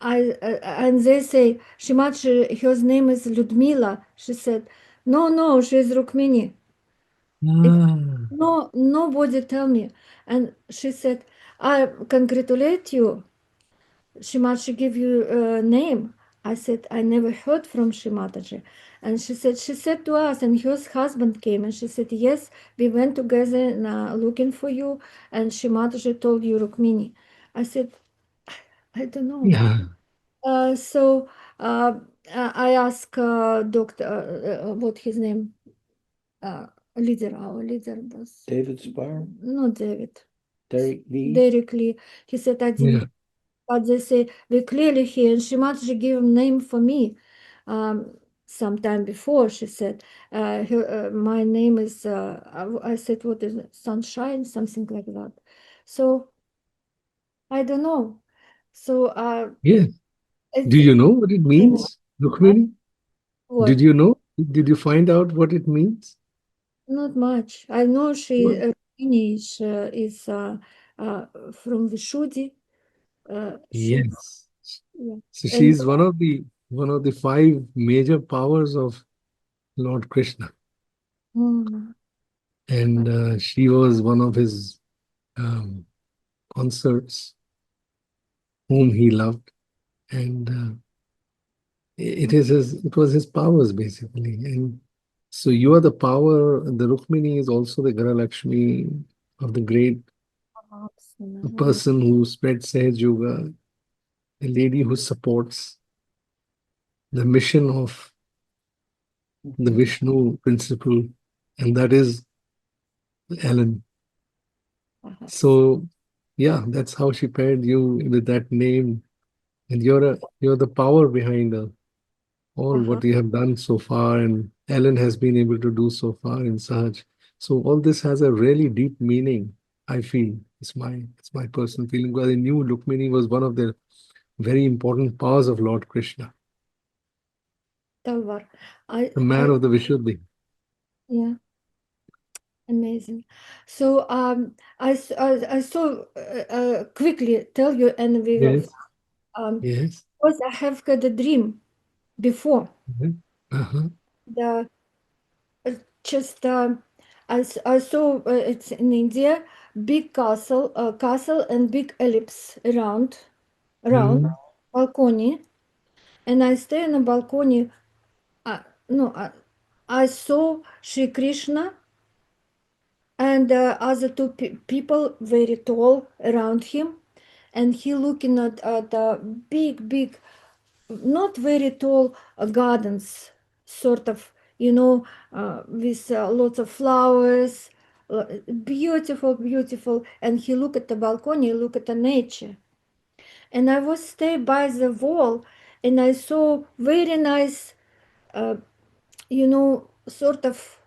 and they say, Shimachi, her name is Lyudmila. She said, no, no, she's Rukmini. It, Ah, no, nobody tell me. And she said, I congratulate you. Shimachi give you a name. I said, I never heard from Shimataji. And she said to us, and his husband came, and she said, yes, we went together and, looking for you, and Shimataji told you Rukmini. I said, I don't know. yeah. So uh, I asked doctor, what his name, uh, our leader was, David Spire, not David, Derek V. Derek Lee. He said, I Yeah. didn't, but they say, we clearly hear, and she must give a name for me. Sometime before, she said, my name is, I said, what is it? Sunshine, something like that. So I don't know. So Yeah. Do it's you know what it means, uh, Rukmini? Did what? you know? Did you find out what it means? Not much. I know she Well, Finnish is from Vishudi. She yes. yeah. So And she's one of the five major powers of Lord Krishna, mm, and she was one of his um, consorts whom he loved, and it was his powers basically. And so you are the power. The Rukmini is also the Gara Lakshmi of the great a person who spreads Sahaj Yoga, a lady who supports the mission of the Vishnu principle, and that is Ellen. So, yeah, that's how she paired you with that name, and you're the power behind all what you have done so far, and Ellen has been able to do so far in Sahaj. So all this has a really deep meaning. I feel it's my personal feeling, because I knew Rukmini was one of the very important powers of Lord Krishna, Talwar. the man of the Vishuddhi. Yeah, amazing. So I so quickly tell you, and we will. Yes, yes. Because I have had a dream before. Mhm. Uh-huh. The uh, just I saw it's in India, big castle and big ellipse around Mm, balcony, and I stay on a balcony. No, I saw Sri Krishna and other two people very tall around him, and he looking at the big, not very tall gardens, sort of, with lots of flowers, beautiful. And he look at the balcony, look at the nature. And I was stay by the wall, and I saw very nice, sort of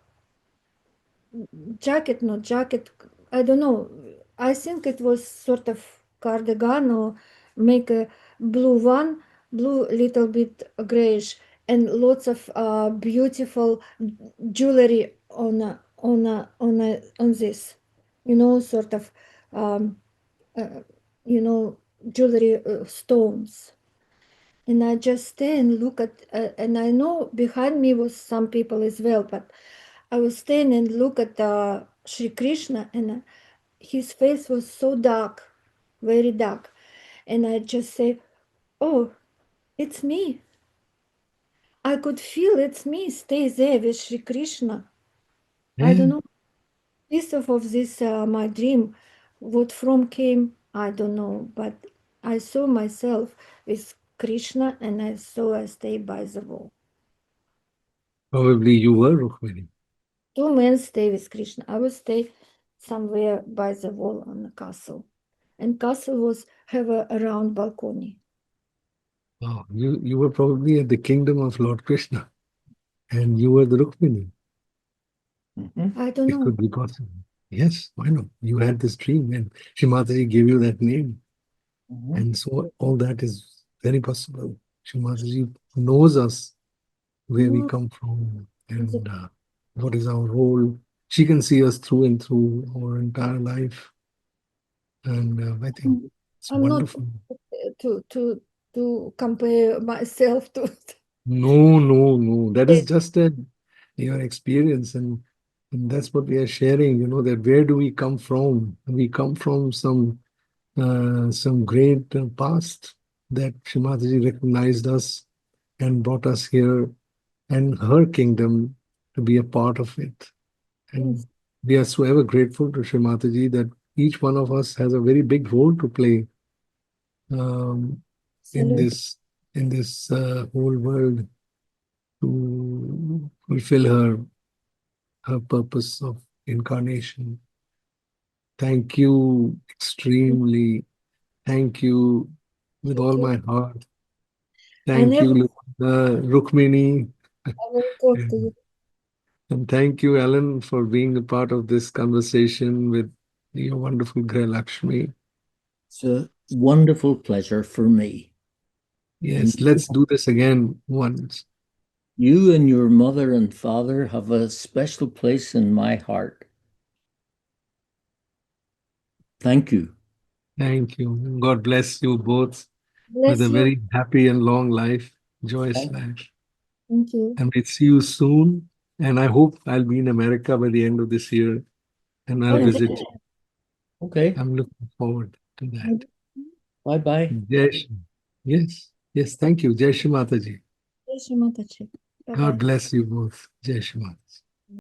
jacket, not jacket, I don't know. I think it was sort of cardigan or make a blue one, blue little bit grayish, and lots of beautiful jewelry on this, sort of, um, uh, you know, jewelry stones. And I just stay and look at, and I know behind me was some people as well, but I was staying and look at Sri Krishna, and his face was so dark, very dark. And I just say, "Oh, it's me." I could feel it's me. Stay there with Sri Krishna. I don't yeah. know. Piece of this my dream, what from came, I don't know. But I saw myself with Krishna, and I stay by the wall. Probably you were Rukmini. Two men stay with Krishna. I will stay somewhere by the wall on the castle. And castle was have a round balcony. Oh, you were probably at the kingdom of Lord Krishna, and you were the Rukmini. I don't It know. could be possible. Yes, why not? You had this dream, and Shri Mataji gave you that name. And so all that is very possible. Shri Mataji knows us, where we No, come from, the- and what is our role. She can see us through and through our entire life. And I think it's I'm not wonderful. to compare myself to. No, no, no. That is just your experience, and that's what we are sharing. That where do we come from? We come from some great past, that Shrimataji recognized us and brought us here, and her kingdom to be a part of it. And Yes, we are so ever grateful to Shrimataji that each one of us has a very big role to play um, in absolutely. this whole world, to fulfill her purpose of incarnation. Thank you extremely. Thank you with Thank all you. my heart. I Thank never you, Rukmini. I will talk to And, you. and thank you, Alan, for being a part of this conversation with your wonderful Grail Lakshmi. It's a wonderful pleasure for me. And Yes, let's do this again once. you and your mother and father have a special place in my heart. Thank you. Thank you. God bless you both with Bless a you. very happy and long life, joyous Thank life. Thank you. And we'll see you soon. And I hope I'll be in America by the end of this year, and I'll And visit you. Okay. I'm looking forward to that. Bye bye. Jai Shri. Yes, yes, thank you. Jai Shri Mataji. Jai Shri Mataji. God Bye-bye. bless you both. Jai Shri Mataji.